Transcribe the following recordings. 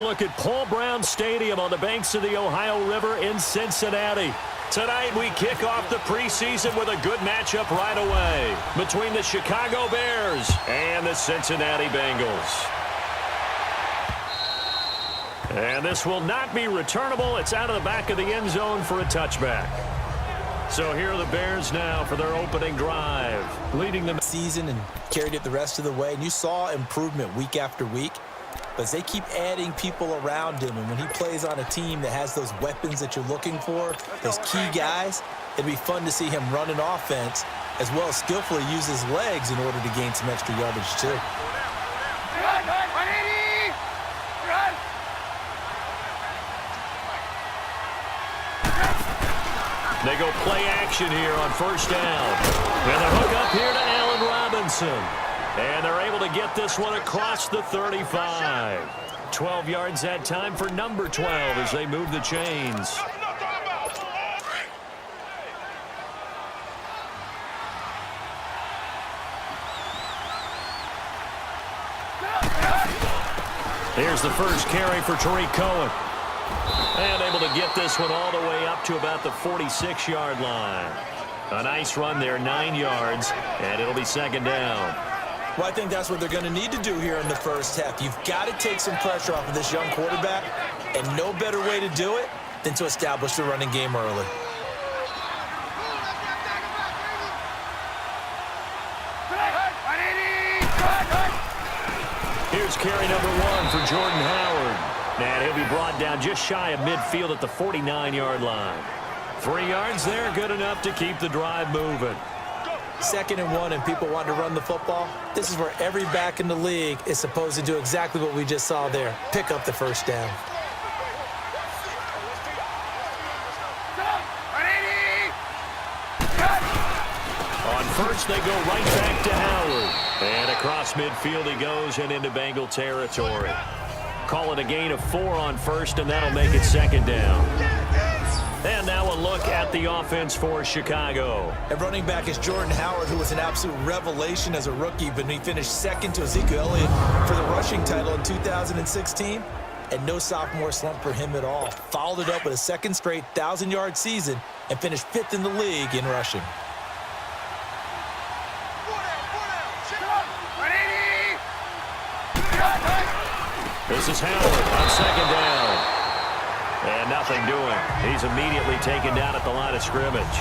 Look at Paul Brown Stadium on the banks of the Ohio River in Cincinnati. Tonight we kick off the preseason with a good matchup right away between the Chicago Bears and the Cincinnati Bengals. And this will not be returnable. It's out of the back of the end zone for a touchback. So here are the Bears now for their opening drive, leading the season and carried it the rest of the way. And you saw improvement week after week. But they keep adding people around him, and when he plays on a team that has those weapons that you're looking for, those key guys, it'd be fun to see him run an offense as well as skillfully use his legs in order to gain some extra yardage too. They go play action here on first down. And the hook up here to Allen Robinson. And they're able to get this one across the 35. 12 yards that time for number 12 as they move the chains. Here's the first carry for Tariq Cohen. And able to get this one all the way up to about the 46-yard line. A nice run there, 9 yards, and it'll be second down. Well, I think that's what they're going to need to do here in the first half. You've got to take some pressure off of this young quarterback, and no better way to do it than to establish the running game early. Here's carry number 1 for Jordan Howard. And he'll be brought down just shy of midfield at the 49-yard line. 3 yards there, good enough to keep the drive moving. 2nd and 1 and people want to run the football. This is where every back in the league is supposed to do exactly what we just saw there. Pick up the first down. On first, they go right back to Howard. And across midfield he goes and into Bengal territory. Call it a gain of 4 on first, and that'll make it second down. And now a look at the offense for Chicago. At running back is Jordan Howard, who was an absolute revelation as a rookie, but he finished second to Ezekiel Elliott for the rushing title in 2016. And no sophomore slump for him at all. Followed it up with a second straight 1,000-yard season and finished 5th in the league in rushing. This is Howard on second down. And nothing doing. He's immediately taken down at the line of scrimmage.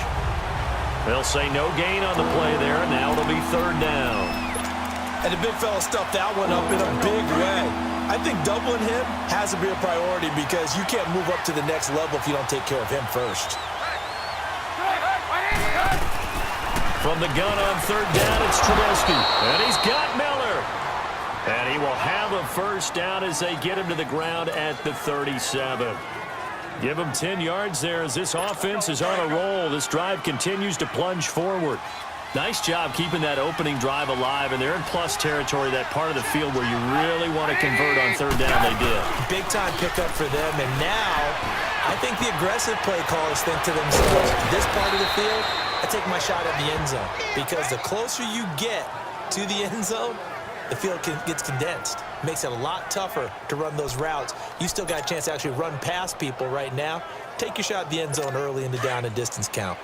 They'll say no gain on the play there, and now it'll be third down. And the big fella stuffed that one up in a big way. I think doubling him has to be a priority because you can't move up to the next level if you don't take care of him first. From the gun on third down, it's Trubisky. And he's got Miller. And he will have a first down as they get him to the ground at the 37. Give him 10 yards there as this offense is on a roll. This drive continues to plunge forward. Nice job keeping that opening drive alive, and they're in plus territory, that part of the field where you really want to convert on third down. They did. Big time pickup for them, and now I think the aggressive play callers think to themselves, this part of the field, I take my shot at the end zone, because the closer you get to the end zone, the field gets condensed. Makes it a lot tougher to run those routes. You still got a chance to actually run past people right now. Take your shot at the end zone early in the down and distance count.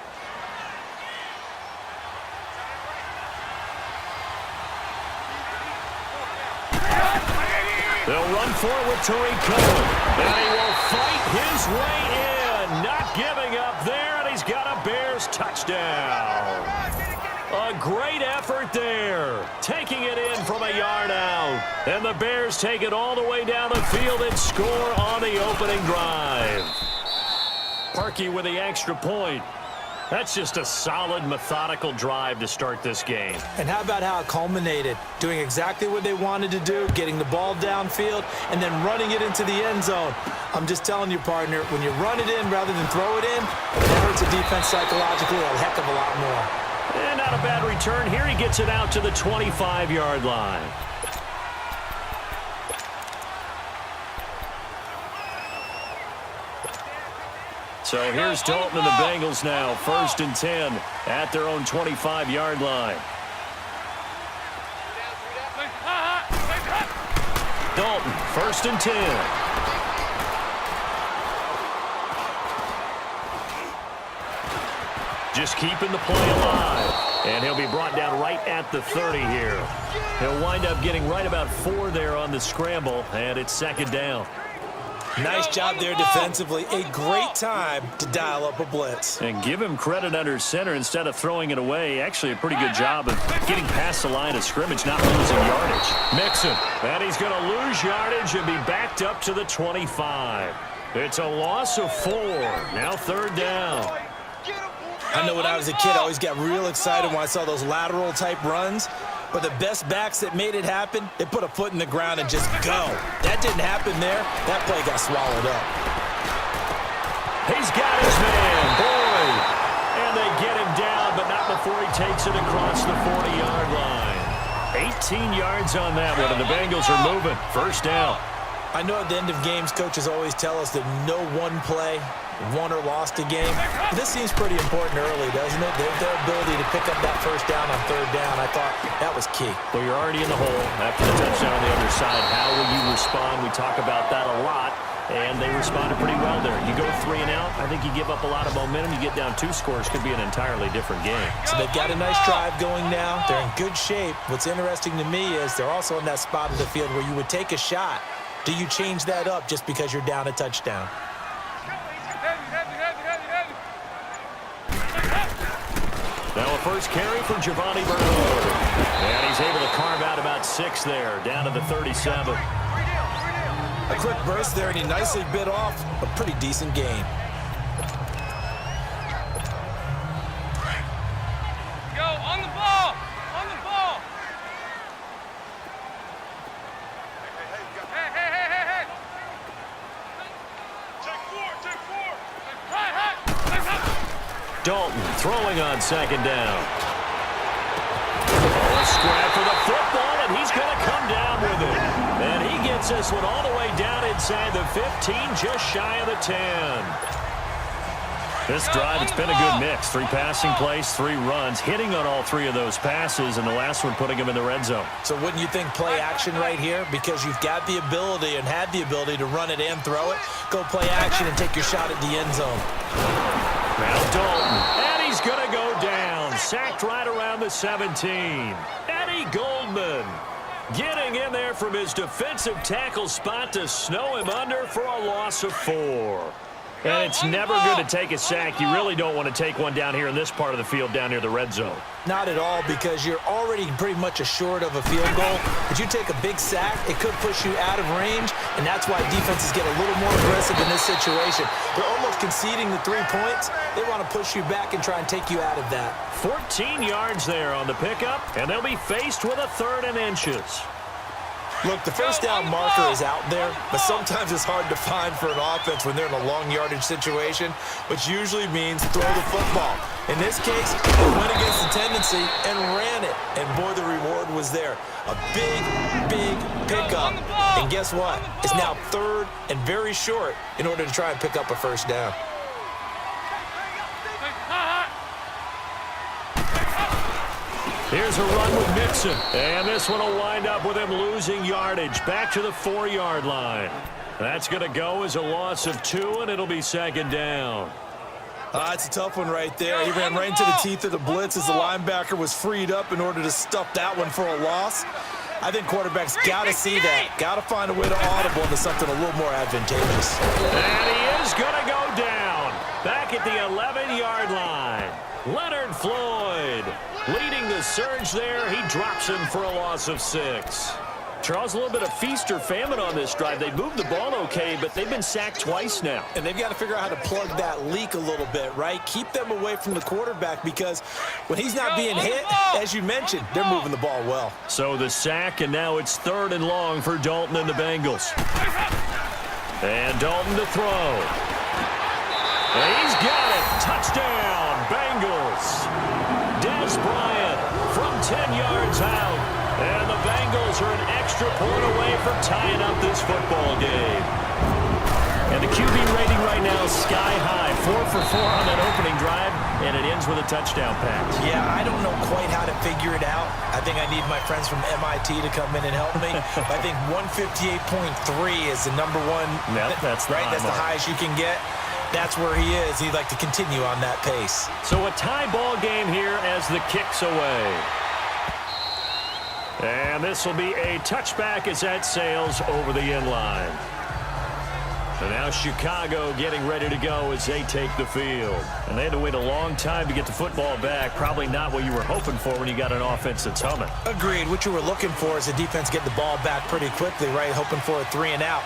They'll run for it with Tariq Cohen. And he will fight his way in. Not giving up there, and he's got a Bears touchdown. A great effort there, taking it in from a yard out. And the Bears take it all the way down the field and score on the opening drive. Parkey with the extra point. That's just a solid, methodical drive to start this game. And how about how it culminated? Doing exactly what they wanted to do, getting the ball downfield, and then running it into the end zone. I'm just telling you, partner, when you run it in rather than throw it in, it hurts a defense psychologically a heck of a lot more. And not a bad return. Here he gets it out to the 25-yard line. So here's Dalton and the Bengals now. 1st and 10 at their own 25-yard line. Dalton, 1st and 10. just keeping the play alive. And he'll be brought down right at the 30 here. He'll wind up getting right about 4 there on the scramble, and it's second down. Nice job there defensively. A great time to dial up a blitz. And give him credit under center instead of throwing it away. Actually, a pretty good job of getting past the line of scrimmage, not losing yardage. Mixon. And he's going to lose yardage and be backed up to the 25. It's a loss of 4. Now third down. I know when I was a kid, I always got real excited when I saw those lateral-type runs. But the best backs that made it happen, they put a foot in the ground and just go. That didn't happen there. That play got swallowed up. He's got his man, Boyd. And they get him down, but not before he takes it across the 40-yard line. 18 yards on that one, and the Bengals are moving. First down. I know at the end of games, coaches always tell us that no one play won or lost a game. This seems pretty important early, doesn't it? Their ability to pick up that first down on third down, I thought that was key. Well, you're already in the hole after the touchdown on the other side. How will you respond? We talk about that a lot, and they responded pretty well there. You go 3 and out, I think you give up a lot of momentum. You get down 2 scores, could be an entirely different game. So they've got a nice drive going now. They're in good shape. What's interesting to me is they're also in that spot of the field where you would take a shot. Do you change that up just because you're down a touchdown? Now a first carry from Giovanni Bernard. And he's able to carve out about 6 there, down to the 37. A quick burst there, and he nicely bit off a pretty decent gain. Go, on the ball! On the ball! Hey! Take 4! Dalton throwing on second down. Oh, a scrap for the football, and he's going to come down with it. And he gets this one all the way down inside the 15, just shy of the 10. This drive, it's been a good mix. 3 passing plays, 3 runs, hitting on all 3 of those passes, and the last one putting him in the red zone. So wouldn't you think play action right here? Because you've got the ability and had the ability to run it and throw it. Go play action and take your shot at the end zone. Now Dalton, and he's going to go down. Sacked right around the 17. Eddie Goldman getting in there from his defensive tackle spot to snow him under for a loss of 4. And it's never good to take a sack. You really don't want to take one down here in this part of the field, down near the red zone. Not at all, because you're already pretty much assured of a field goal. But you take a big sack, it could push you out of range, and that's why defenses get a little more aggressive in this situation. They're almost conceding the 3 points. They want to push you back and try and take you out of that. 14 yards there on the pickup, and they'll be faced with a 3rd and inches. Look, the first down marker is out there, but sometimes it's hard to find for an offense when they're in a long yardage situation, which usually means throw the football. In this case, they went against the tendency and ran it, and boy, the reward was there. A big pickup, and guess what? It's now 3rd and very short in order to try and pick up a first down. Here's a run with Mixon, and this one will wind up with him losing yardage back to the 4-yard line. That's going to go as a loss of 2, and it'll be second down. It's a tough one right there. He ran right into the teeth of the blitz as the linebacker was freed up in order to stuff that one for a loss. I think quarterbacks got to see that. Got to find a way to audible into something a little more advantageous. And he is going to go down back at the 11-yard line. Leonard Floyd leading the surge there. He drops him for a loss of 6. Charles, a little bit of feast or famine on this drive. They moved the ball okay, but they've been sacked twice now. And they've got to figure out how to plug that leak a little bit, right? Keep them away from the quarterback, because when he's not being hit, as you mentioned, they're moving the ball well. So the sack, and now it's 3rd and long for Dalton and the Bengals. And Dalton to throw. And he's got it. Touchdown, Bengals. Des Bryant from 10 yards out. And the Bengals are an extra point away from tying up this football game. And the QB rating right now is sky high. 4 for 4 on that opening drive, and it ends with a touchdown pass. Yeah, I don't know quite how to figure it out. I think I need my friends from MIT to come in and help me. I think 158.3 is the number one. Yep, that's the right. That's the highest you can get. that's where he is. He'd like to continue on that pace. So a tie ball game here as the kick's away. And this will be a touchback as that sails over the end line. So now Chicago getting ready to go as they take the field. And they had to wait a long time to get the football back. Probably not what you were hoping for when you got an offense that's humming. Agreed. What you were looking for is the defense get the ball back pretty quickly, right? Hoping for a 3 and out.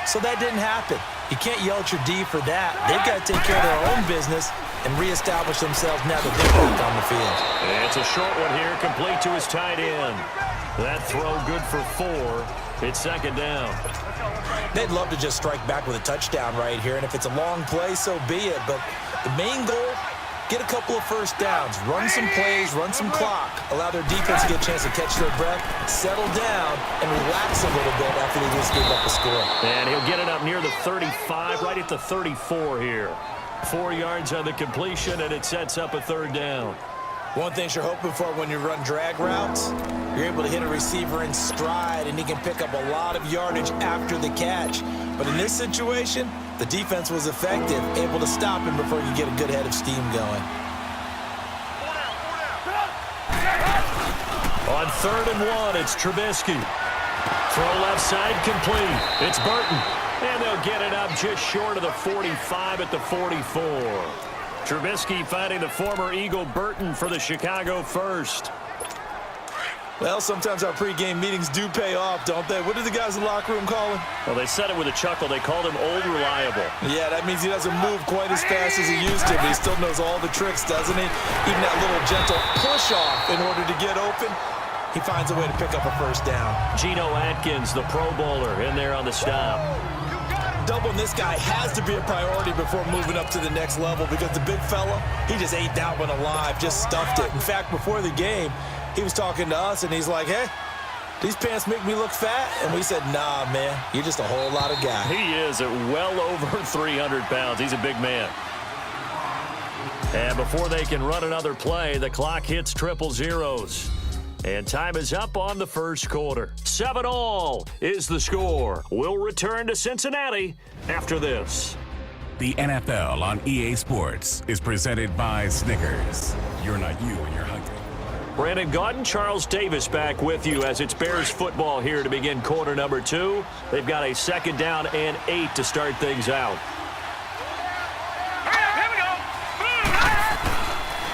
So that didn't happen. You can't yell at your D for that. They've got to take care of their own business and reestablish themselves now that they're back on the field. It's a short one here, complete to his tight end. That throw good for 4. It's second down. They'd love to just strike back with a touchdown right here, and if it's a long play, so be it. But the main goal, get a couple of first downs, run some plays, run some clock, allow their defense to get a chance to catch their breath, settle down, and relax a little bit after they just gave up a score. And he'll get it up near the 35, right at the 34 here. 4 yards on the completion, and it sets up a third down. One thing you're hoping for when you run drag routes, you're able to hit a receiver in stride, and he can pick up a lot of yardage after the catch. But in this situation, the defense was effective, able to stop him before you get a good head of steam going. On 3rd and 1, it's Trubisky. Throw left side complete. It's Burton. And they'll get it up just short of the 45 at the 44. Trubisky finding the former Eagle Burton for the Chicago first. Well, sometimes our pregame meetings do pay off, don't they? What did the guys in the locker room call him? Well, they said it with a chuckle. They called him Old Reliable. Yeah, that means he doesn't move quite as fast as he used to, but he still knows all the tricks, doesn't he? Even that little gentle push-off in order to get open, he finds a way to pick up a first down. Geno Atkins, the Pro Bowler, in there on the stop. Doubling this guy has to be a priority before moving up to the next level because the big fella, he just ate that one alive, just stuffed it. In fact, before the game, he was talking to us, and he's like, hey, these pants make me look fat? And we said, nah, man, you're just a whole lot of guy. He is at well over 300 pounds. He's a big man. And before they can run another play, the clock hits triple zeros. And time is up on the first quarter. 7-all is the score. We'll return to Cincinnati after this. The NFL on EA Sports is presented by Snickers. You're not you when you're hungry. Brandon Gaudin, Charles Davis back with you as it's Bears football here to begin quarter number 2. They've got a 2nd down and 8 to start things out.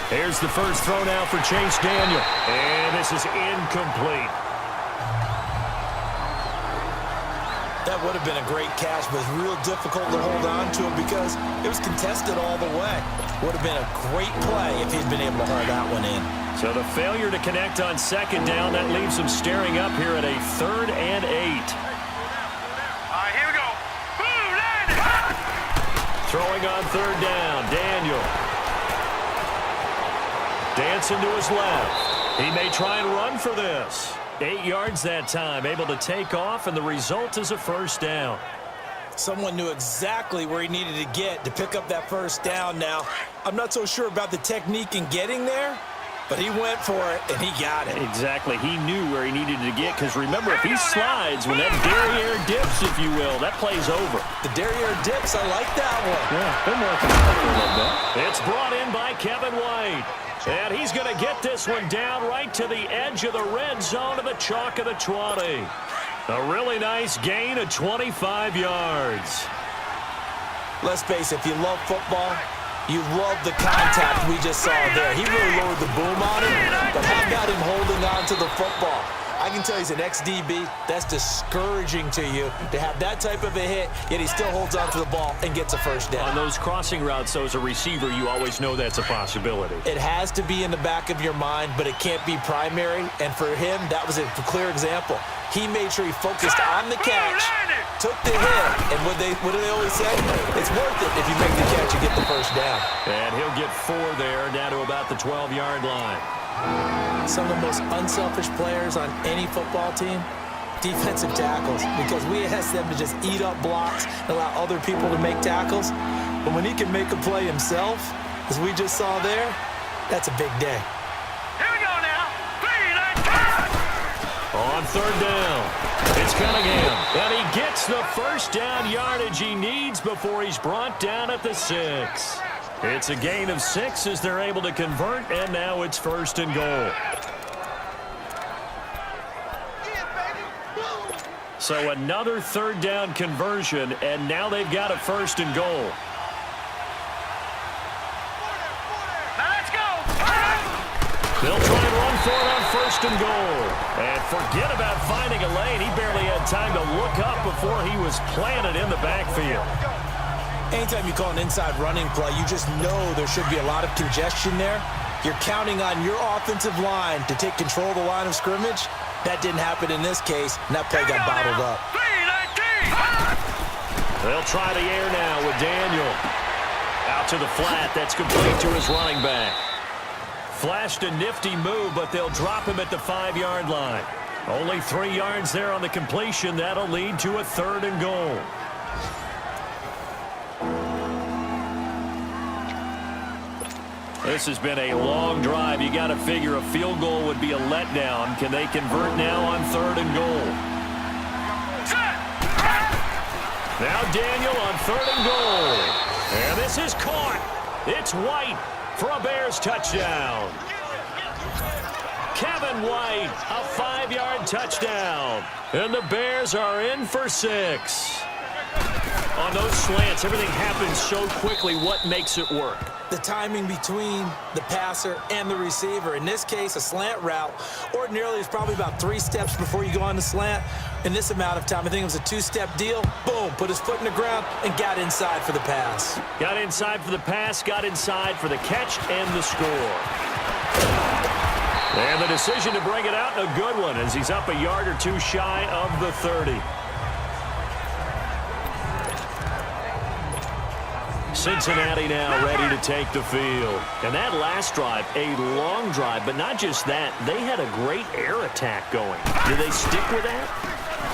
Here's the first throw now for Chase Daniel. And this is incomplete. That would have been a great catch, but it's real difficult to hold on to it because it was contested all the way. Would have been a great play if he'd been able to haul that one in. So the failure to connect on 2nd down, that leaves them staring up here at a 3rd and 8. All right, here we go. Boom, Throwing on 3rd down, Daniel. Dancing to his left. He may try and run for this. 8 yards that time, able to take off, and the result is a first down. Someone knew exactly where he needed to get to pick up that first down now. I'm not so sure about the technique in getting there, but he went for it, and he got it. Exactly. He knew where he needed to get, because remember, if he slides, when that derriere dips, if you will, that play's over. The derriere dips, I like that one. Yeah, been working out for a little bit. It's brought in by Kevin White. And he's going to get this one down right to the edge of the red zone of the chalk of the 20. A really nice gain of 25 yards. Let's face it, if you love football, you love the contact we just saw there. He really lowered the boom on him, but how about him holding on to the football? I can tell he's an ex-DB. That's discouraging to you to have that type of a hit, yet he still holds on to the ball and gets a first down. On those crossing routes, though, as a receiver, you always know that's a possibility. It has to be in the back of your mind, but it can't be primary. And for him, that was a clear example. He made sure he focused on the catch, took the hit, and what do they always say? It's worth it if you make the catch and get the first down. And he'll get 4 there, down to about the 12-yard line. Some of the most unselfish players on any football team, defensive tackles, because we ask them to just eat up blocks and allow other people to make tackles. But when he can make a play himself, as we just saw there, that's a big day. Here we go now. 3, 9, 10. On on third down. It's Cunningham. And he gets the first down yardage he needs before he's brought down at the 6. It's a gain of 6 as they're able to convert, and now it's first and goal. So another third down conversion, and now they've got a first and goal. They'll try and run for it on first and goal. And forget about finding a lane. He barely had time to look up before he was planted in the backfield. Anytime you call an inside running play, you just know there should be a lot of congestion there. You're counting on your offensive line to take control of the line of scrimmage. That didn't happen in this case, and that play got bottled up. They'll try the air now with Daniel. Out to the flat. That's complete to his running back. Flashed a nifty move, but they'll drop him at the 5-yard line. Only 3 yards there on the completion. That'll lead to a third and goal. This has been a long drive. You got to figure a field goal would be a letdown. Can they convert now on third and goal? Now Daniel on third and goal. And this is caught. It's White for a Bears touchdown. Kevin White, a 5-yard touchdown. And the Bears are in for 6. On those slants, everything happens so quickly. What makes it work? The timing between the passer and the receiver. In this case, a slant route ordinarily is probably about 3 steps before you go on the slant. In this amount of time, I think it was a 2-step deal. Boom, put his foot in the ground and got inside for the pass. Got inside for the pass, got inside for the catch and the score. And the decision to bring it out, a good one, as he's up a yard or 2 shy of the 30. Cincinnati now ready to take the field. And that last drive, a long drive, but not just that. They had a great air attack going. Do they stick with that?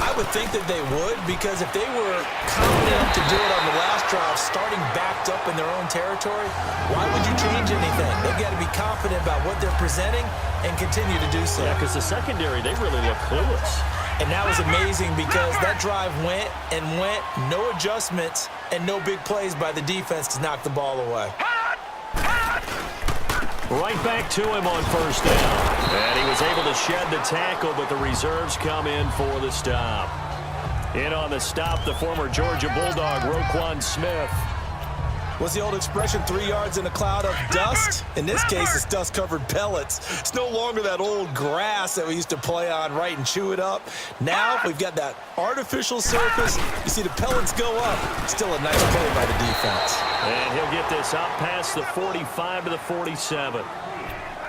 I would think that they would, because if they were confident to do it on the last drive, starting backed up in their own territory, why would you change anything? They've got to be confident about what they're presenting and continue to do so. Yeah, because the secondary, they really look clueless. And that was amazing because that drive went and went, no adjustments, and no big plays by the defense to knock the ball away. Right back to him on first down. And he was able to shed the tackle, but the reserves come in for the stop. In on the stop, the former Georgia Bulldog, Roquan Smith. What's the old expression, 3 yards in a cloud of dust? In this case, it's dust-covered pellets. It's no longer that old grass that we used to play on, right, and chew it up. Now we've got that artificial surface. You see the pellets go up. Still a nice play by the defense. And he'll get this up past the 45 to the 47.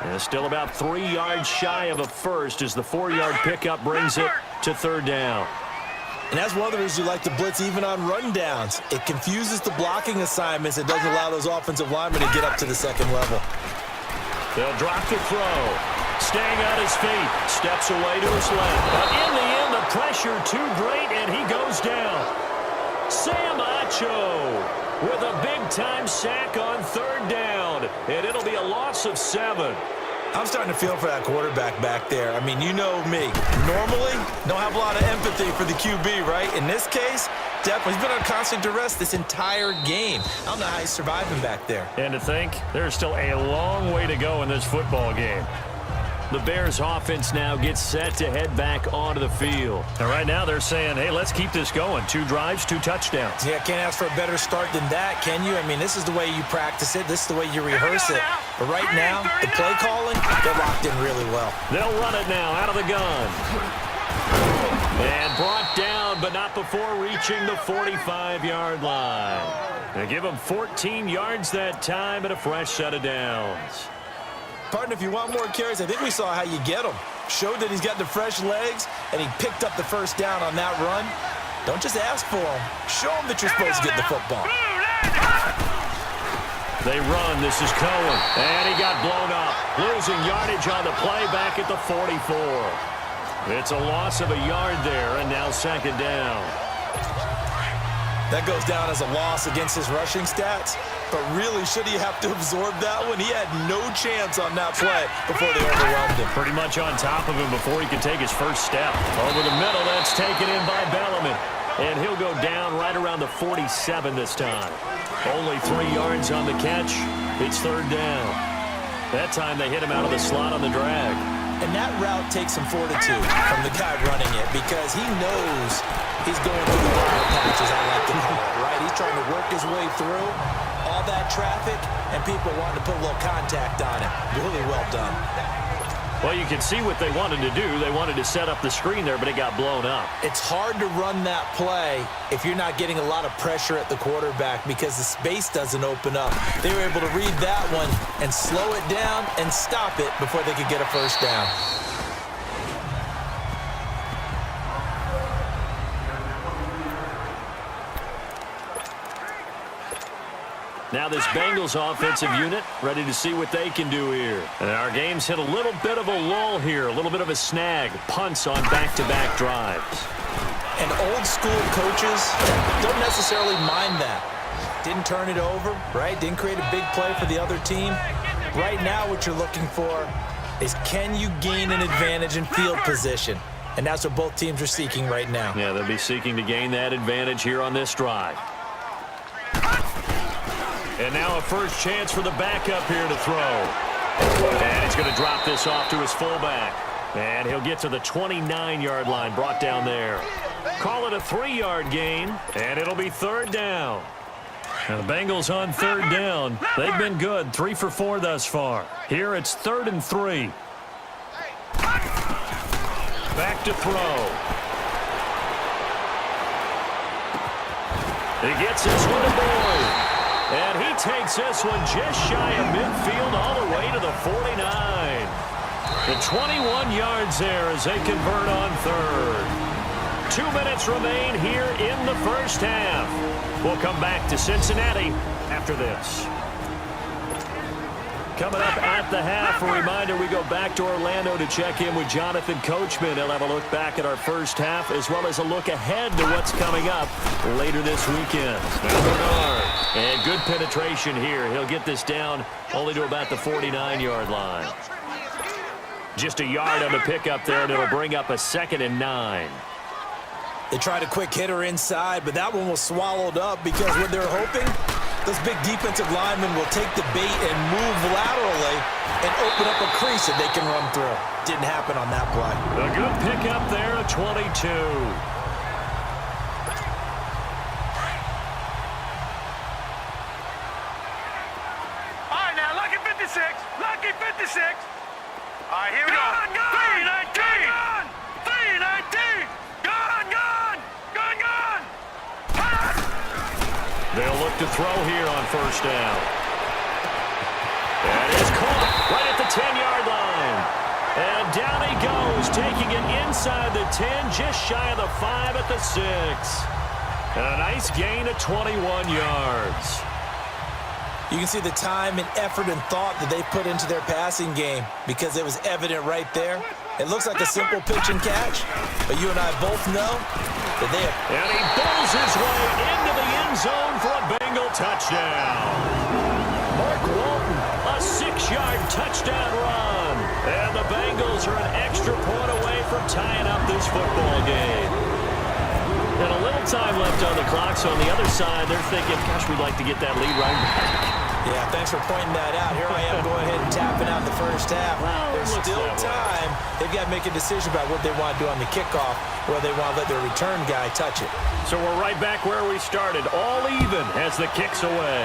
And still about 3 yards shy of a first as the 4-yard pickup brings it to third down. And that's one of the reasons you like to blitz even on rundowns. It confuses the blocking assignments. It doesn't allow those offensive linemen to get up to the second level. They'll drop the throw. Staying on his feet. Steps away to his left. But in the end, the pressure too great, and he goes down. Sam Acho with a big-time sack on third down. And it'll be a loss of 7. I'm starting to feel for that quarterback back there. I mean, you know me. Normally, don't have a lot of empathy for the QB, right? In this case, definitely, he's been on constant duress this entire game. I don't know how he's surviving back there. And to think, there's still a long way to go in this football game. The Bears offense now gets set to head back onto the field. And right now they're saying, hey, let's keep this going. 2 drives, 2 touchdowns. Yeah, can't ask for a better start than that, can you? I mean, this is the way you practice it. This is the way you rehearse it. But right now, the play calling, they're locked in really well. They'll run it now out of the gun. And brought down, but not before reaching the 45-yard line. They give him 14 yards that time and a fresh set of downs. Partner, if you want more carries, I think we saw how you get them. Showed that he's got the fresh legs, and he picked up the first down on that run. Don't just ask for them. Show them that you're supposed to get the football. They run. This is Cohen. And he got blown up. Losing yardage on the play back at the 44. It's a loss of a yard there, and now second down. That goes down as a loss against his rushing stats. But really, should he have to absorb that one? He had no chance on that play before they overwhelmed him. Pretty much on top of him before he could take his first step. Over the middle, that's taken in by Bellamy. And he'll go down right around the 47 this time. Only 3 yards on the catch. It's third down. That time they hit him out of the slot on the drag. And that route takes some fortitude from the guy running it because he knows he's going through the briar patch, as I like to call it, right? He's trying to work his way through all that traffic, and people wanting to put a little contact on it. Really well done. Well, you can see what they wanted to do. They wanted to set up the screen there, but it got blown up. It's hard to run that play if you're not getting a lot of pressure at the quarterback because the space doesn't open up. They were able to read that one and slow it down and stop it before they could get a first down. Now this Bengals offensive unit ready to see what they can do here. And our game's hit a little bit of a lull here, a little bit of a snag. Punts on back-to-back drives. And old school coaches don't necessarily mind that. Didn't turn it over, right? Didn't create a big play for the other team. Right now what you're looking for is can you gain an advantage in field position? And that's what both teams are seeking right now. Yeah, they'll be seeking to gain that advantage here on this drive. And now a first chance for the backup here to throw. And he's going to drop this off to his fullback. And he'll get to the 29-yard line, brought down there. Call it a 3-yard gain, and it'll be third down. Now the Bengals on third down. They've been good, 3 for 4 thus far. Here it's 3rd and 3. Back to throw. He gets this one to Boyd. And he takes this one just shy of midfield all the way to the 49. The 21 yards there as they convert on third. 2 minutes remain here in the first half. We'll come back to Cincinnati after this. Coming up at the half, a reminder, we go back to Orlando to check in with Jonathan Coachman. He'll have a look back at our first half as well as a look ahead to what's coming up later this weekend. Now Bernard. And good penetration here. He'll get this down only to about the 49-yard line. Just a yard on the pickup there, and it'll bring up a 2nd and 9. They tried a quick hitter inside, but that one was swallowed up because what they're hoping, those big defensive linemen will take the bait and move laterally and open up a crease that they can run through. Didn't happen on that play. A good pickup there at 22. All right, now, lucky 56. Lucky 56. All right, here we go. 319. 319. Gone. They'll look to throw here on first down. That is caught right at the 10-yard line. And down he goes, taking it inside the 10, just shy of the 5 at the 6. And a nice gain of 21 yards. You can see the time and effort and thought that they put into their passing game because it was evident right there. It looks like a simple pitch and catch, but you and I both know that they have... And he bowls his way into the end zone for a Bengal touchdown. Mark Walton, a 6-yard touchdown run. And the Bengals are an extra point away from tying up this football game. And a little time left on the clock, so on the other side, they're thinking, gosh, we'd like to get that lead right back. Yeah, thanks for pointing that out. Here I am going ahead and tapping out the first half. Well, there's still time. They've got to make a decision about what they want to do on the kickoff, whether they want to let their return guy touch it. So we're right back where we started, all even as the kick's away.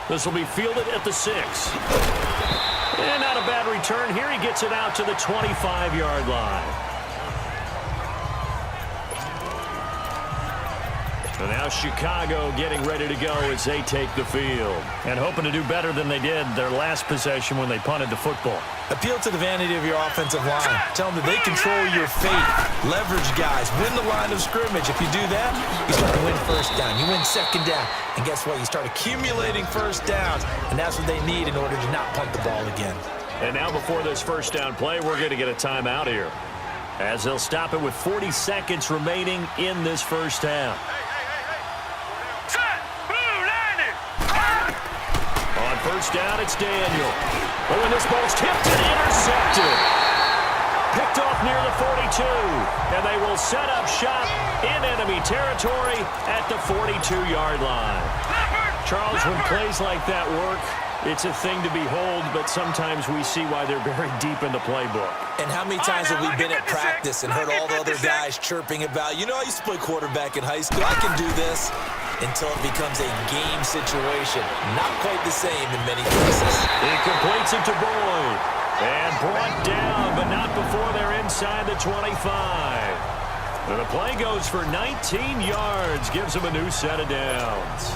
This will be fielded at the 6. And not a bad return here. He gets it out to the 25-yard line. And now Chicago getting ready to go as they take the field. And hoping to do better than they did their last possession when they punted the football. Appeal to the vanity of your offensive line. Tell them that they control your fate. Leverage guys. Win the line of scrimmage. If you do that, you start to win first down. You win second down. And guess what? You start accumulating first downs. And that's what they need in order to not punt the ball again. And now before this first down play, we're going to get a timeout here. as they'll stop it with 40 seconds remaining in this first half. Set. Blue, 90. On first down, it's Daniel. Oh, and this ball's tipped and intercepted. Picked off near the 42, and they will set up shop in enemy territory at the 42-yard line. Charles, when plays like that work, it's a thing to behold, but sometimes we see why they're very deep in the playbook. And how many times have we been at practice and heard all the other guys chirping about, you know, I used to play quarterback in high school, I can do this, until it becomes a game situation. Not quite the same in many cases. He completes it to Boyd. And brought down, but not before they're inside the 25. And the play goes for 19 yards, gives them a new set of downs.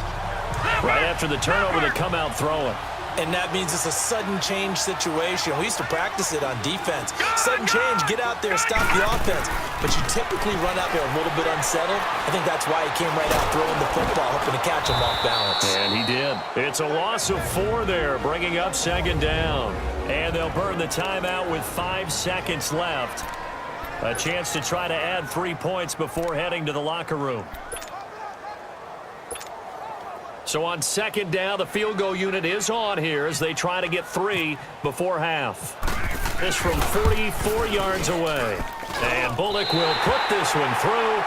Right after the turnover, they come out throwing. And that means it's a sudden change situation. We used to practice it on defense. Sudden change, get out there, stop the offense. But you typically run out there a little bit unsettled. I think that's why he came right out throwing the football, hoping to catch him off balance. And he did. It's a loss of 4 there, bringing up second down. And they'll burn the timeout with 5 seconds left. A chance to try to add 3 points before heading to the locker room. So on second down, the field goal unit is on here as they try to get 3 before half. This from 44 yards away. And Bullock will put this one through.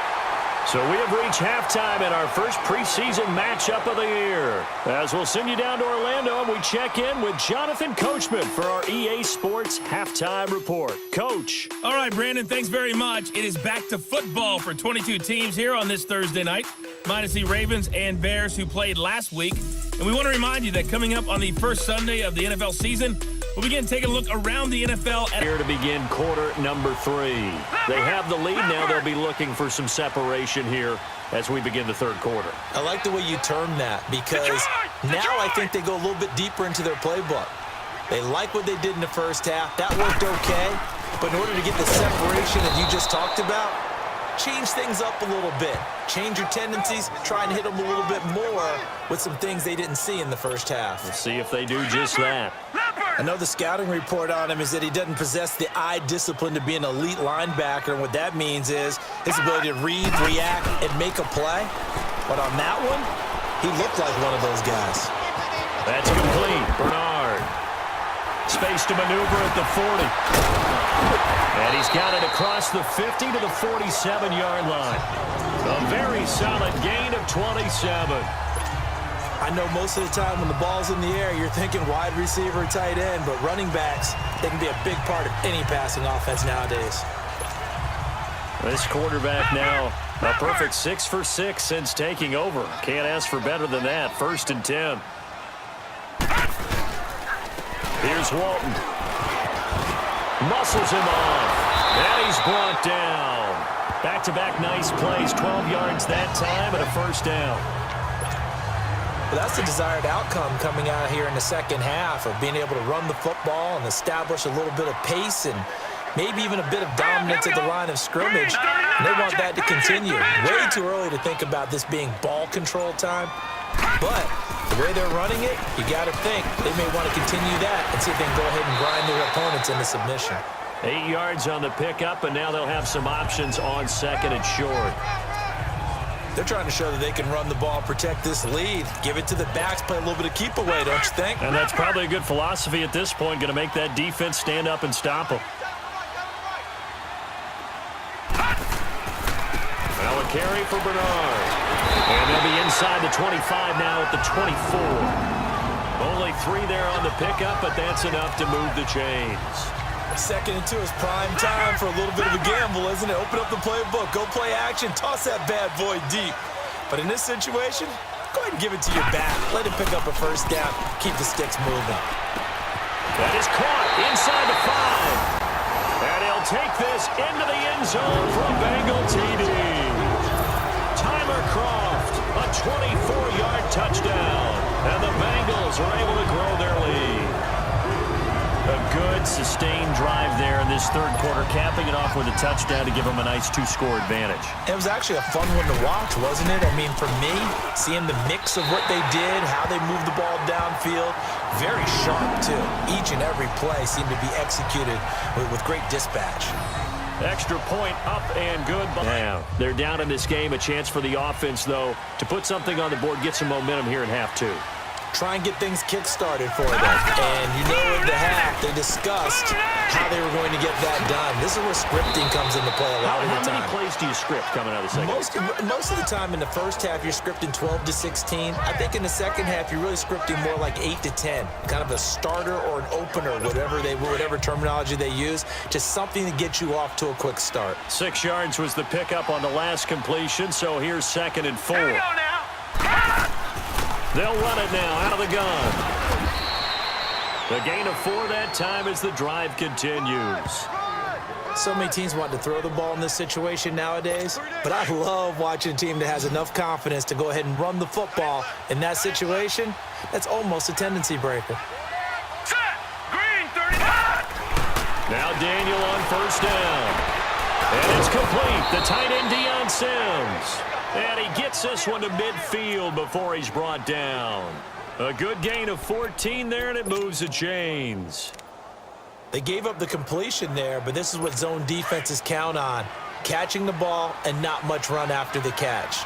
So we have reached halftime in our first preseason matchup of the year. As we'll send you down to Orlando, and we check in with Jonathan Coachman for our EA Sports Halftime Report. Coach. All right, Brandon, thanks very much. It is back to football for 22 teams here on this Thursday night, minus the Ravens and Bears who played last week. And we want to remind you that coming up on the first Sunday of the NFL season, we'll begin taking a look around the NFL. Here to begin quarter number 3. They have the lead now. They'll be looking for some separation here as we begin the third quarter. I like the way you term that because now I think they go a little bit deeper into their playbook. They like what they did in the first half. That worked okay. But in order to get the separation that you just talked about, change things up a little bit. Change your tendencies, try and hit them a little bit more with some things they didn't see in the first half. We'll see if they do just that. I know the scouting report on him is that he doesn't possess the eye discipline to be an elite linebacker, and what that means is his ability to read, react, and make a play. But on that one, he looked like one of those guys. That's complete. Bernard. Space to maneuver at the 40. And he's got it across the 50 to the 47-yard line. A very solid gain of 27. I know most of the time when the ball's in the air, you're thinking wide receiver, tight end, but running backs, they can be a big part of any passing offense nowadays. This quarterback now a perfect 6 for 6 since taking over. Can't ask for better than that. 1st and 10. Here's Walton. Muscles him off. And he's brought down. Back-to-back nice plays. 12 yards that time and a first down. But that's the desired outcome coming out here in the second half of being able to run the football and establish a little bit of pace and maybe even a bit of dominance at the line of scrimmage. And they want that to continue. Way too early to think about this being ball control time. But the way they're running it, you got to think they may want to continue that and see if they can go ahead and grind their opponents into submission. 8 yards on the pickup, and now they'll have some options on second and short. They're trying to show that they can run the ball, protect this lead, give it to the backs, play a little bit of keep away, don't you think? And that's probably a good philosophy at this point, going to make that defense stand up and stop them. Now a carry for Bernard. And they'll be inside the 25 now at the 24. Only 3 there on the pickup, but that's enough to move the chains. 2nd and 2 is prime time for a little bit of a gamble, isn't it? Open up the playbook, go play action, toss that bad boy deep. But in this situation, go ahead and give it to your back. Let him pick up a first down. Keep the sticks moving. That is caught inside the 5. And he'll take this into the end zone for a Bengal TD. Tyler Croft, a 24-yard touchdown. And the Bengals are able to grow their lead. A good, sustained drive there in this third quarter, capping it off with a touchdown to give them a nice 2-score advantage. It was actually a fun one to watch, wasn't it? I mean, for me, seeing the mix of what they did, how they moved the ball downfield, very sharp, too. Each and every play seemed to be executed with great dispatch. Extra point up and good. Now, they're down in this game. A chance for the offense, though, to put something on the board, get some momentum here in half two. Try and get things kick-started for them. And you know at the half, they discussed how they were going to get that done. This is where scripting comes into play a lot of the time. How many plays do you script coming out of the second? Most of the time in the first half, you're scripting 12 to 16. I think in the second half, you're really scripting more like 8 to 10. Kind of a starter or an opener, whatever terminology they use. Just something to get you off to a quick start. 6 yards was the pickup on the last completion, so here's 2nd and 4. Here we go now. They'll run it now out of the gun. The gain of 4 that time as the drive continues. So many teams want to throw the ball in this situation nowadays, but I love watching a team that has enough confidence to go ahead and run the football. In that situation, that's almost a tendency breaker. Set. Green 39. Now Daniel on 1st down. And it's complete. The tight end, Deion Sims. And he gets this one to midfield before he's brought down. A good gain of 14 there, and it moves the chains. They gave up the completion there, but this is what zone defenses count on. Catching the ball and not much run after the catch.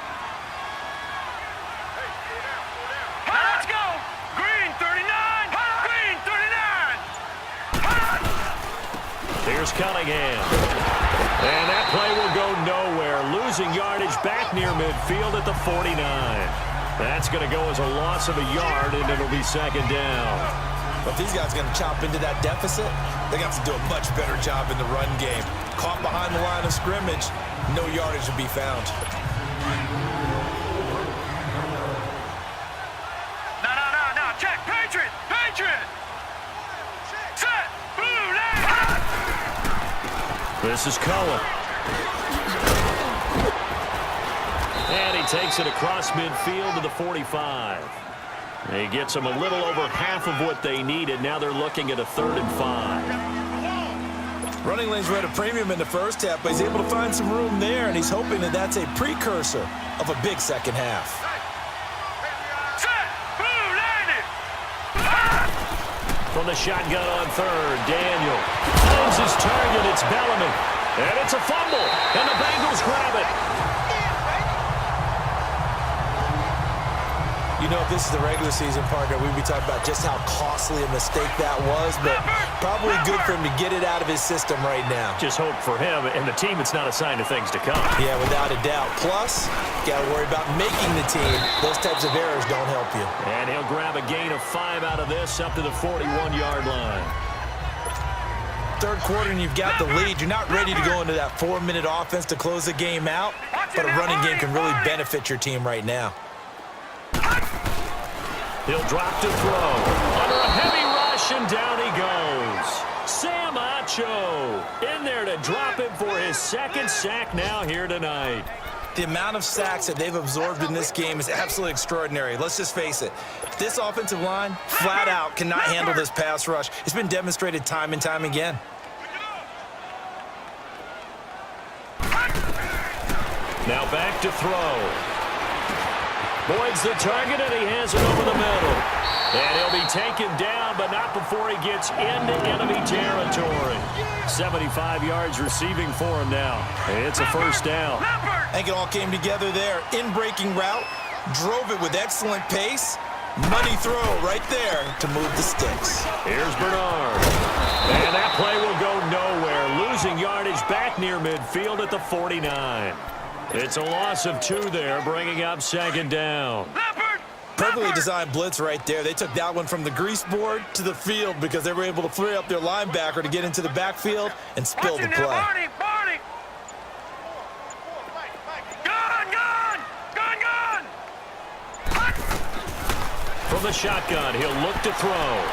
Let's go. Green 39. Green 39. Here's Cunningham. And that play will go nowhere. Losing yardage back near midfield at the 49. That's going to go as a loss of a yard, and it'll be 2nd down. But if these guys are going to chop into that deficit, they got to do a much better job in the run game. Caught behind the line of scrimmage, no yardage to be found. No. Check. Patriot. Set. Blue line. This is Cullen. And he takes it across midfield to the 45. He gets them a little over half of what they needed. Now they're looking at a 3rd and 5. Running lanes were at a premium in the first half, but he's able to find some room there, and he's hoping that that's a precursor of a big second half. Set. Blue line it. From the shotgun on 3rd, Daniel finds his target. It's Bellamy. And it's a fumble. And the Bengals grab it. You know, if this is the regular season, partner, we'd be talking about just how costly a mistake that was, but probably good for him to get it out of his system right now. Just hope for him and the team it's not a sign of things to come. Yeah, without a doubt. Plus, got to worry about making the team. Those types of errors don't help you. And he'll grab a gain of 5 out of this up to the 41-yard line. Third quarter and you've got the lead. You're not ready to go into that 4-minute offense to close the game out, but a running game can really benefit your team right now. He'll drop to throw. Under a heavy rush, and down he goes. Sam Acho in there to drop him for his 2nd sack now here tonight. The amount of sacks that they've absorbed in this game is absolutely extraordinary. Let's just face it. This offensive line, flat out, cannot handle this pass rush. It's been demonstrated time and time again. Now back to throw. Boyd's the target, and he has it over the middle. And he'll be taken down, but not before he gets into enemy territory. 75 yards receiving for him now. It's a 1st down. I think it all came together there. In-breaking route, drove it with excellent pace. Money throw right there to move the sticks. Here's Bernard. And that play will go nowhere. Losing yardage back near midfield at the 49. It's a loss of 2 there, bringing up 2nd down. Perfectly designed blitz right there. They took that one from the grease board to the field because they were able to free up their linebacker to get into the backfield and spill the play. Barney. Gun. From the shotgun, he'll look to throw.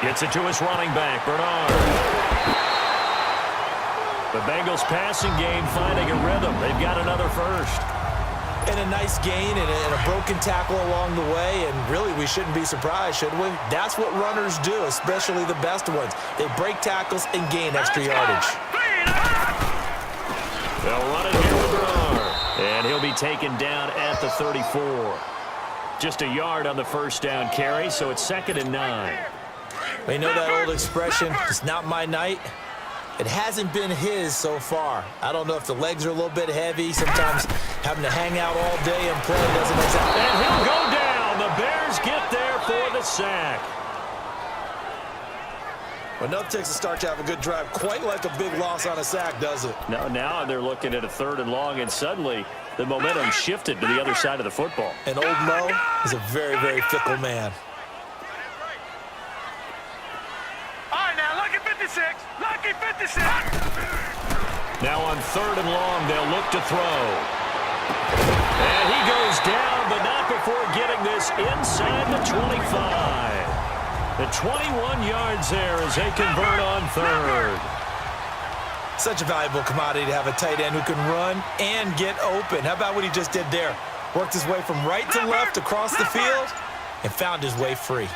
Gets it to his running back, Bernard. The Bengals passing game finding a rhythm. They've got another 1st. And a nice gain and a broken tackle along the way, and really we shouldn't be surprised, should we? That's what runners do, especially the best ones. They break tackles and gain extra yardage. They'll run it here with Bernard, and he'll be taken down at the 34. Just a yard on the 1st down carry, so it's 2nd and 9. Well, you know that old expression, it's not my night, It hasn't been his so far. I don't know if the legs are a little bit heavy. Sometimes having to hang out all day and play doesn't exactly. And he'll go down. The Bears get there for the sack. Well, nothing takes a start to have a good drive. Quite like a big loss on a sack, does it? Now they're looking at a 3rd and long, and suddenly the momentum shifted to the other side of the football. And old Mo is a very, very fickle man. All right, now, lucky 56. Lucky 56. Now on 3rd and long, they'll look to throw. And he goes down, but not before getting this inside the 25. The 21 yards there as they convert on 3rd. Such a valuable commodity to have a tight end who can run and get open. How about what he just did there? Worked his way from right to left across the field and found his way free.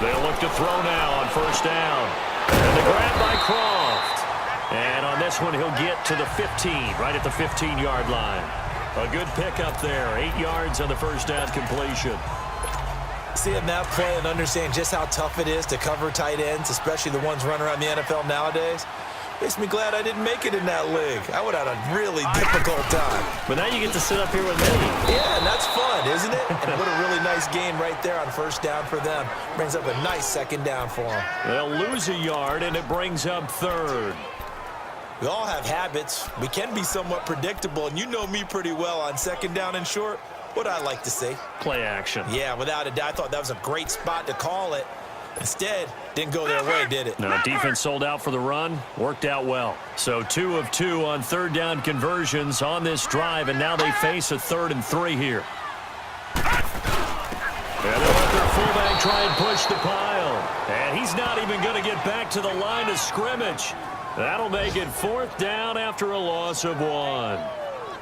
They'll look to throw now on 1st down. And the grab by Croft. And on this one, he'll get to the 15, right at the 15-yard line. A good pickup there. 8 yards on the 1st down completion. Seeing that play and understand just how tough it is to cover tight ends, especially the ones running around the NFL nowadays, makes me glad I didn't make it in that league. I would have had a really difficult time. But now you get to sit up here with me. Yeah, and that's fun, isn't it? And what a really nice gain right there on 1st down for them. Brings up a nice 2nd down for them. They'll lose a yard, and it brings up 3rd. We all have habits. We can be somewhat predictable, and you know me pretty well on 2nd down and short. What I like to see. Play action. Yeah, without a doubt. I thought that was a great spot to call it. Instead, didn't go their way, did it? No, defense sold out for the run. Worked out well. So 2 of 2 on 3rd down conversions on this drive, and now they face a 3rd and 3 here. And they'll let their fullback try and push the pile. And he's not even going to get back to the line of scrimmage. That'll make it 4th down after a loss of 1.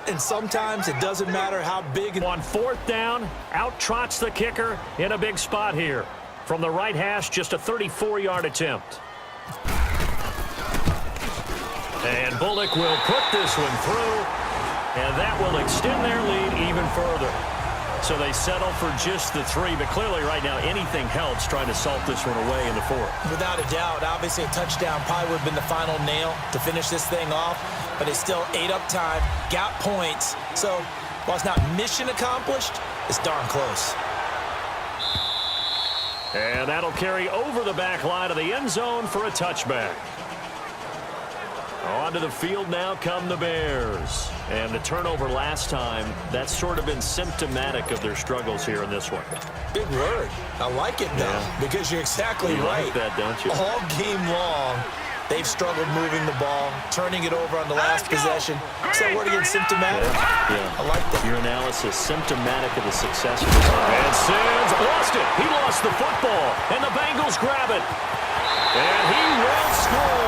And sometimes it doesn't matter how big. On 4th down, out trots the kicker in a big spot here. From the right hash, just a 34-yard attempt. And Bullock will put this one through, and that will extend their lead even further. So they settle for just the 3, but clearly right now anything helps trying to salt this one away in the 4th. Without a doubt, obviously a touchdown probably would have been the final nail to finish this thing off, but it's still ate up time, got points. So while it's not mission accomplished, it's darn close. And that'll carry over the back line of the end zone for a touchback. Onto the field now come the Bears. And the turnover last time, that's sort of been symptomatic of their struggles here in this one. Big word. I like it, though, because you're exactly right. You like that, don't you? All game long, they've struggled moving the ball, turning it over on the last possession. Is that word again, symptomatic? Yeah. I like that. Your analysis, symptomatic of the success of this. And Sims lost it. He lost the football, and the Bengals grab it. And he will score.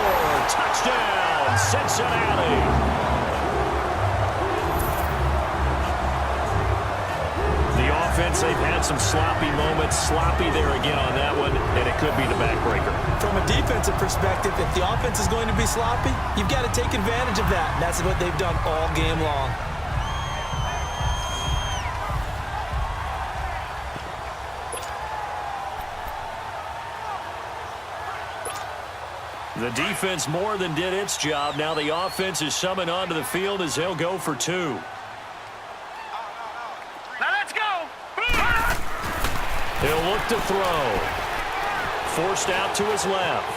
Touchdown, Cincinnati. Offense, they've had some sloppy moments. Sloppy there again on that one, and it could be the backbreaker. From a defensive perspective, if the offense is going to be sloppy, you've got to take advantage of that, and that's what they've done all game long. The defense more than did its job. Now the offense is summoned onto the field as they'll go for 2. He'll look to throw. Forced out to his left.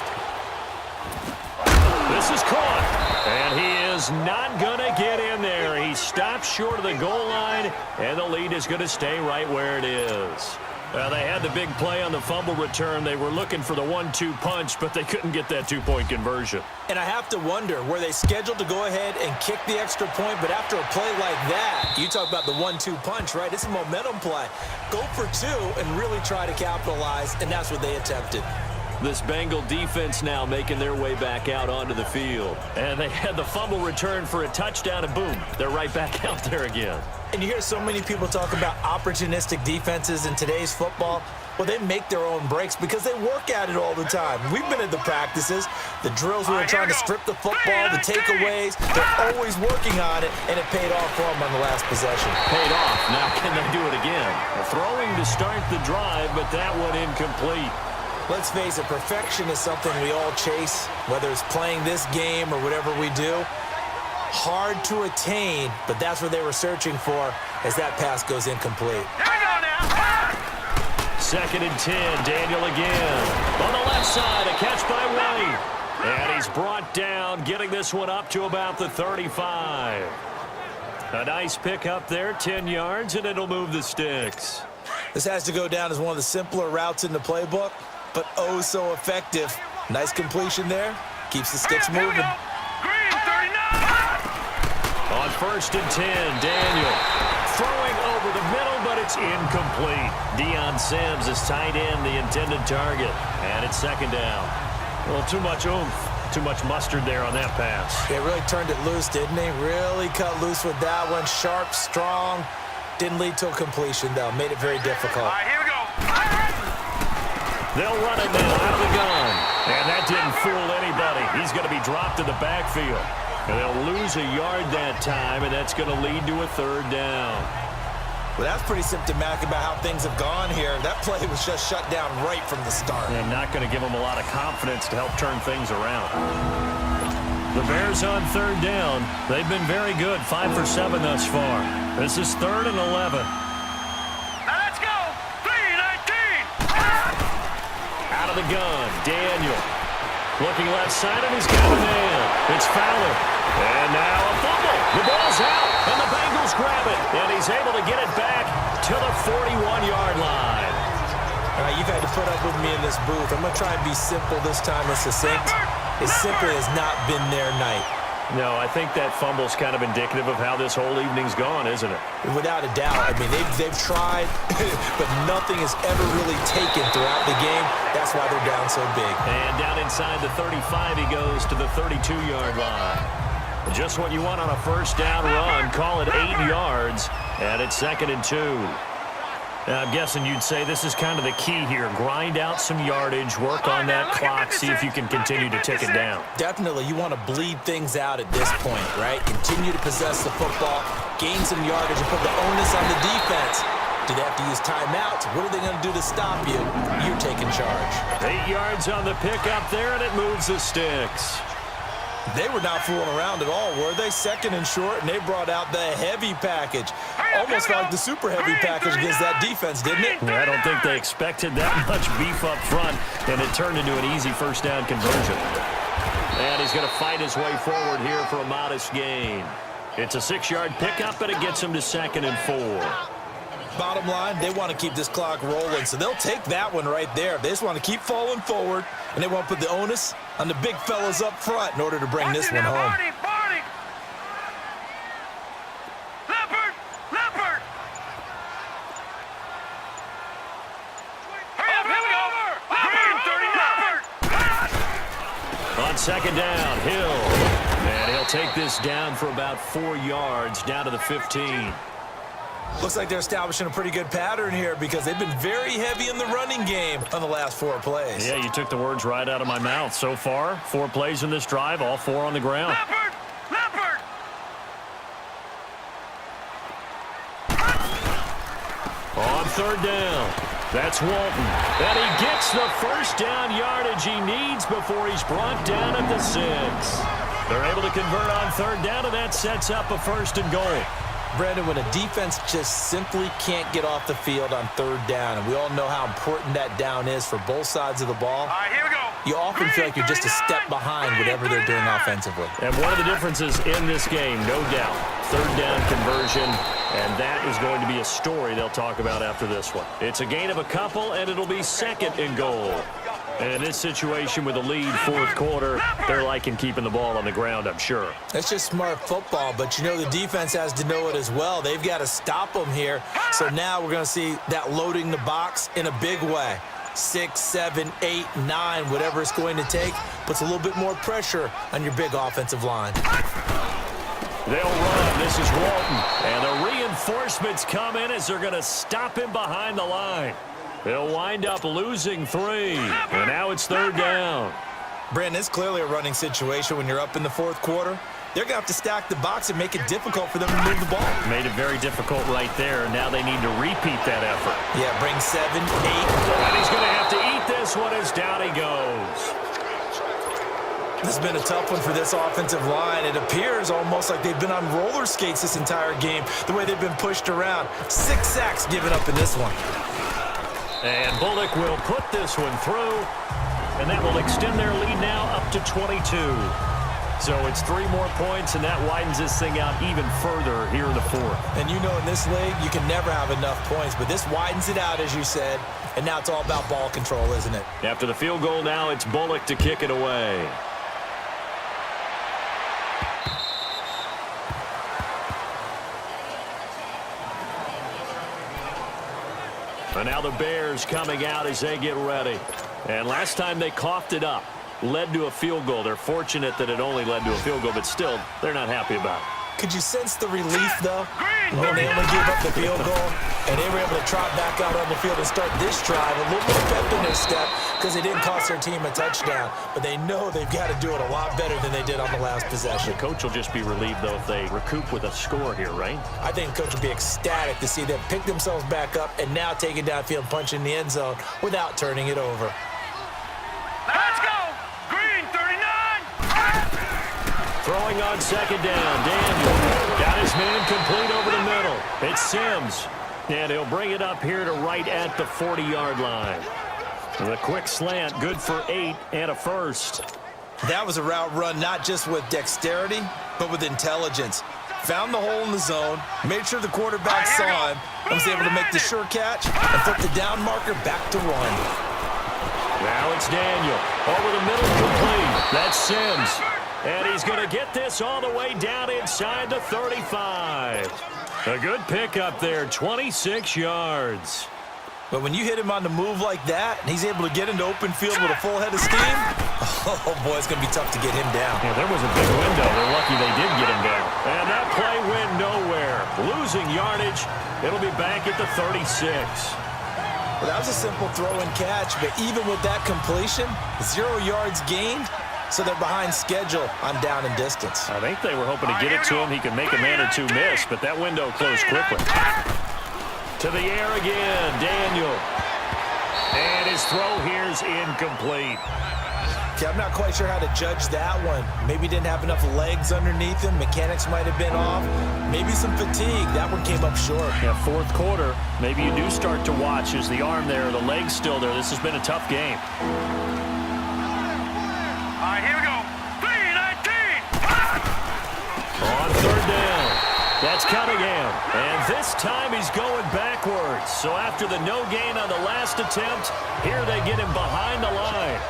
This is caught. And he is not going to get in there. He stops short of the goal line, and the lead is going to stay right where it is. Well, they had the big play on the fumble return. They were looking for the 1-2 punch, but they couldn't get that 2-point conversion. And I have to wonder, were they scheduled to go ahead and kick the extra point? But after a play like that, you talk about the 1-2 punch, right? It's a momentum play. Go for 2 and really try to capitalize, and that's what they attempted. This Bengal defense now making their way back out onto the field. And they had the fumble return for a touchdown, and boom, they're right back out there again. And you hear so many people talk about opportunistic defenses in today's football. Well, they make their own breaks because they work at it all the time. We've been at the practices, the drills where they're trying to strip the football, the takeaways. They're always working on it, and it paid off for them on the last possession. Paid off. Now can they do it again? Throwing to start the drive, but that one incomplete. Let's face it, perfection is something we all chase, whether it's playing this game or whatever we do. Hard to attain, but that's what they were searching for as that pass goes incomplete. Here we go now. 2nd and 10, Daniel again. On the left side, a catch by White. And he's brought down, getting this one up to about the 35. A nice pick up there, 10 yards, and it'll move the sticks. This has to go down as one of the simpler routes in the playbook, but oh so effective. Nice completion there. Keeps the sticks Here we moving. go. Green 39. On 1st and 10, Daniel throwing over the middle, but it's incomplete. Deion Sims is tight end, the intended target, and it's 2nd down. Well, too much oomph, too much mustard there on that pass. They really turned it loose, didn't they? Really cut loose with that one. Sharp, strong. Didn't lead to a completion, though. Made it very difficult. All right, here we go. They'll run it now out of the gun. And that didn't fool anybody. He's going to be dropped in the backfield. And they'll lose a yard that time, and that's going to lead to a 3rd down. Well, that's pretty symptomatic about how things have gone here. That play was just shut down right from the start. And not going to give them a lot of confidence to help turn things around. The Bears on 3rd down. They've been very good, 5 for 7 thus far. This is 3rd and 11. Now let's go. 3-19. Out of the gun, Daniel. Looking left side, and he's got a man. It's Fowler. And now a fumble. The ball's out, and the Bengals grab it. And he's able to get it back to the 41-yard line. All right, you've had to put up with me in this booth. I'm going to try and be simple this time and succinct. It simply has not been their night. No, I think that fumble's kind of indicative of how this whole evening's gone, isn't it? Without a doubt. I mean, they've tried, but nothing has ever really taken throughout the game. That's why they're down so big. And down inside the 35, he goes to the 32-yard line. Just what you want on a 1st down run. Call it 8 yards, and it's 2nd and 2. Now, I'm guessing you'd say this is kind of the key here. Grind out some yardage, work on that clock, see if you can continue to tick it down. Definitely, you want to bleed things out at this point, right? Continue to possess the football, gain some yardage, and put the onus on the defense. Do they have to use timeouts? What are they going to do to stop you? You're taking charge. 8 yards on the pickup there, and it moves the sticks. They were not fooling around at all, were they? 2nd and short, and they brought out the heavy package. Almost felt like the super heavy package against that defense, didn't it? Yeah, I don't think they expected that much beef up front, and it turned into an easy 1st down conversion. And he's going to fight his way forward here for a modest gain. It's a 6-yard pickup, and it gets him to 2nd and 4. Bottom line, they want to keep this clock rolling, so they'll take that one right there. They just want to keep falling forward, and they want to put the onus on the big fellas up front in order to bring this one home. Barney. Leopard. Hurry up, here we go. Green 30. Leopard. On 2nd down, Hill. And he'll take this down for about 4 yards, down to the 15. Looks like they're establishing a pretty good pattern here because they've been very heavy in the running game on the last 4 plays. Yeah, you took the words right out of my mouth. So far, 4 plays in this drive, all 4 on the ground. Leopard. On 3rd down, that's Walton. And he gets the 1st down yardage he needs before he's brought down at the 6. They're able to convert on 3rd down, and that sets up a 1st and goal. Brandon, when a defense just simply can't get off the field on 3rd down, and we all know how important that down is for both sides of the ball, All right, here we go. you often feel like you're just a step behind whatever they're doing offensively. And one of the differences in this game, no doubt, 3rd down conversion, and that is going to be a story they'll talk about after this one. It's a gain of a couple, and it'll be 2nd and goal. And in this situation with a lead 4th quarter, they're liking keeping the ball on the ground, I'm sure. It's just smart football, but you know the defense has to know it as well. They've got to stop them here. So now we're going to see that loading the box in a big way. 6, 7, 8, 9, whatever it's going to take, puts a little bit more pressure on your big offensive line. They'll run. This is Walton. And the reinforcements come in as they're going to stop him behind the line. They'll wind up losing 3. And now it's 3rd down. Brandon, it's clearly a running situation when you're up in the 4th quarter. They're going to have to stack the box and make it difficult for them to move the ball. Made it very difficult right there. Now they need to repeat that effort. Yeah, bring 7, 8. And he's going to have to eat this this one as down he goes. This has been a tough one for this offensive line. It appears almost like they've been on roller skates this entire game, the way they've been pushed around. 6 sacks given up in this one. And Bullock will put this one through, and that will extend their lead now up to 22. So it's 3 more points, and that widens this thing out even further here in the fourth. And you know in this league, you can never have enough points, but this widens it out, as you said, and now it's all about ball control, isn't it? After the field goal now, it's Bullock to kick it away. And now the Bears coming out as they get ready. And last time they coughed it up, led to a field goal. They're fortunate that it only led to a field goal, but still, they're not happy about it. Could you sense the relief, though, when they only gave up the field goal and they were able to trot back out on the field and start this drive a little more pep in their step because they didn't cost their team a touchdown, but they know they've got to do it a lot better than they did on the last possession. The coach will just be relieved, though, if they recoup with a score here, right? I think the coach will be ecstatic to see them pick themselves back up and now take it downfield and punch in the end zone without turning it over. Let's go! Green, 39! Throwing on second down, Daniel got his man complete over the middle. It's Sims, and he'll bring it up here to right at the 40-yard line. And a quick slant, good for 8 and a first. That was a route run not just with dexterity, but with intelligence. Found the hole in the zone, made sure the quarterback saw him, and was able to make the sure catch and flip the down marker back to 1. Now it's Daniel. Over the middle, complete. That's Sims. And he's going to get this all the way down inside the 35. A good pickup there, 26 yards. But when you hit him on the move like that, and he's able to get into open field with a full head of steam, oh, boy, it's going to be tough to get him down. Yeah, there was a big window. They're lucky they did get him down. And that play went nowhere. Losing yardage. It'll be back at the 36. Well, that was a simple throw and catch, but even with that completion, 0 yards gained, so they're behind schedule on down and distance. I think they were hoping to get it to him. He could make a man or two miss, but that window closed quickly. To the air again, Daniel. And his throw here's incomplete. Okay, I'm not quite sure how to judge that one. Maybe didn't have enough legs underneath him. Mechanics might have been off. Maybe some fatigue. That one came up short. Yeah, fourth quarter, maybe you do start to watch. Is the arm there, the leg's still there? This has been a tough game. All right, here we go. 3-19! On third down, that's Cunningham. And this time he's going backwards. So after the no gain on the last attempt, here they get him behind the line.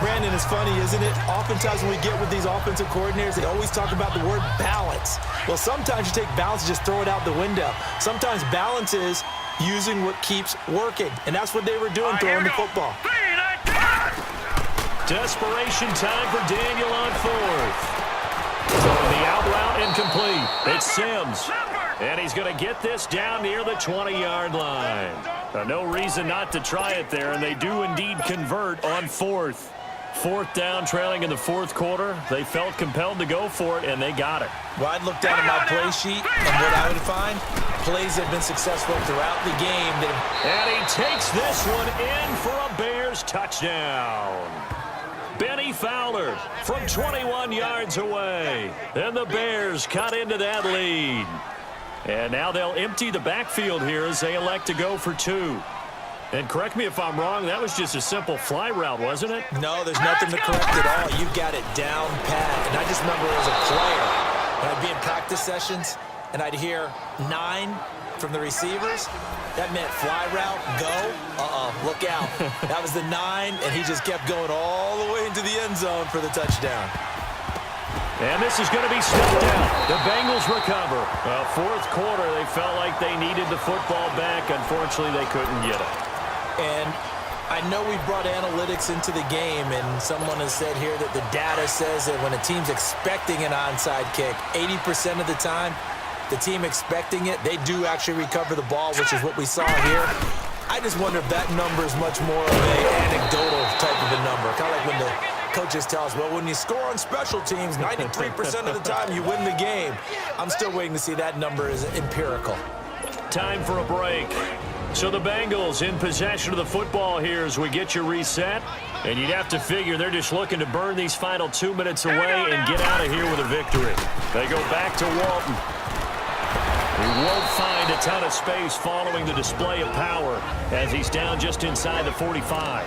Brandon, it's funny, isn't it? Oftentimes when we get with these offensive coordinators, they always talk about the word balance. Well, sometimes you take balance and just throw it out the window. Sometimes balance is using what keeps working. And that's what they were doing, throwing the football. 3-19! Desperation time for Daniel on fourth. So the out route incomplete. It's Sims. And he's going to get this down near the 20-yard line. No reason not to try it there, and they do indeed convert on fourth. Fourth down, trailing in the fourth quarter. They felt compelled to go for it, and they got it. Well, I'd look down at my play sheet, and what I would find, plays have been successful throughout the game. And he takes this one in for a Bears touchdown. Benny Fowler from 21 yards away. And the Bears cut into that lead. And now they'll empty the backfield here as they elect to go for 2. And correct me if I'm wrong, that was just a simple fly route, wasn't it? No, there's nothing to correct at all. You've got it down pat. And I just remember as a player, when I'd be in practice sessions, and I'd hear 9 from the receivers. That meant fly route, go, look out. That was the 9, and he just kept going all the way into the end zone for the touchdown. And this is going to be snuffed out. The Bengals recover. Fourth quarter, they felt like they needed the football back. Unfortunately, they couldn't get it. And I know we brought analytics into the game, and someone has said here that the data says that when a team's expecting an onside kick, 80% of the time, the team expecting it, they do actually recover the ball, which is what we saw here. I just wonder if that number is much more of an anecdotal type of a number. Kind of like when the coaches tell us, well, when you score on special teams, 93% of the time you win the game. I'm still waiting to see that number is empirical. Time for a break. So the Bengals in possession of the football here as we get you reset. And you'd have to figure they're just looking to burn these final 2 minutes away and get out of here with a victory. They go back to Walton. He won't find a ton of space following the display of power as he's down just inside the 45.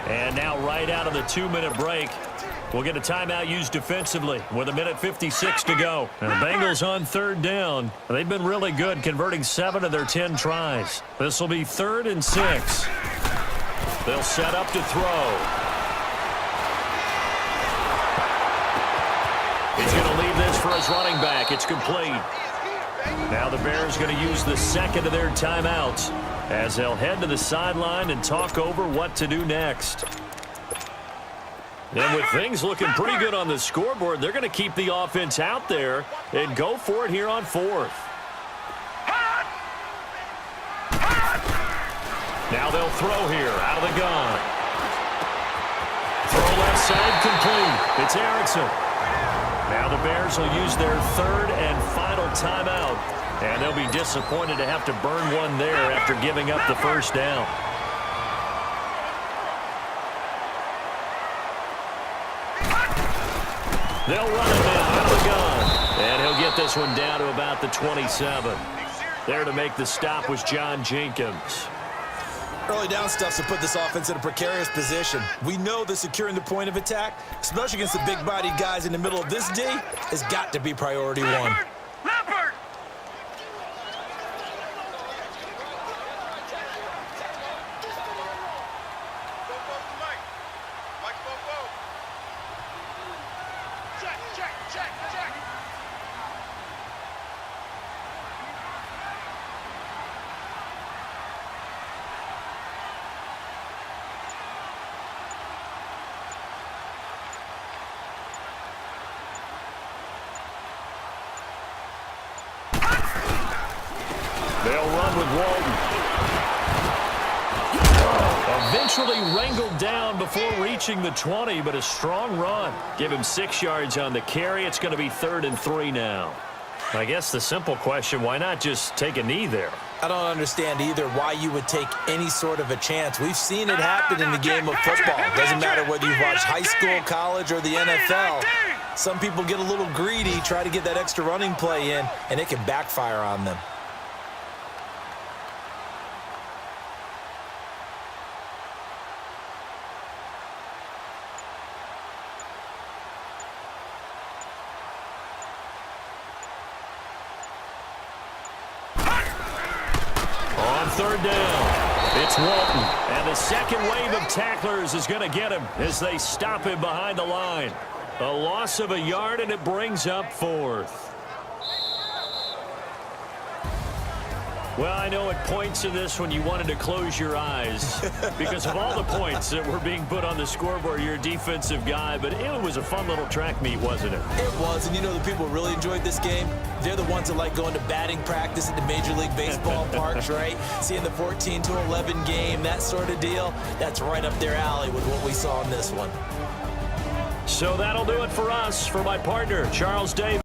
And now right out of the 2-minute break, we'll get a timeout used defensively with 1:56 to go. And the Bengals on 3rd down. They've been really good converting 7 of their 10 tries. This will be 3rd and 6. They'll set up to throw. He's going to leave this for his running back. It's complete. Now the Bears going to use the 2nd of their timeouts as they'll head to the sideline and talk over what to do next. And with things looking pretty good on the scoreboard, they're going to keep the offense out there and go for it here on 4th. Now they'll throw here out of the gun. Throw left side complete. It's Erickson. Now the Bears will use their 3rd and final timeout. And they'll be disappointed to have to burn one there after giving up the 1st down. They'll run it now out of the gun. And he'll get this one down to about the 27. There to make the stop was John Jenkins. Early down stuff to put this offense in a precarious position. We know that securing the point of attack, especially against the big-bodied guys in the middle of this D, has got to be priority 1. Leopard! They'll run with Walton. Eventually wrangled down before reaching the 20, but a strong run. Give him 6 yards on the carry. It's going to be 3rd and 3 now. I guess the simple question, why not just take a knee there? I don't understand either why you would take any sort of a chance. We've seen it happen in the game of football. It doesn't matter whether you've watched high school, college, or the NFL. Some people get a little greedy, try to get that extra running play in, and it can backfire on them. On 3rd down, it's Walton. And the second wave of tacklers is going to get him as they stop him behind the line. A loss of a yard, and it brings up 4th. Well, I know at points in this when you wanted to close your eyes because of all the points that were being put on the scoreboard. You're a defensive guy, but it was a fun little track meet, wasn't it? It was, and you know the people who really enjoyed this game? They're the ones that like going to batting practice at the Major League Baseball parks, right? Seeing the 14-11 game, that sort of deal. That's right up their alley with what we saw in this one. So that'll do it for us. For my partner, Charles Davis.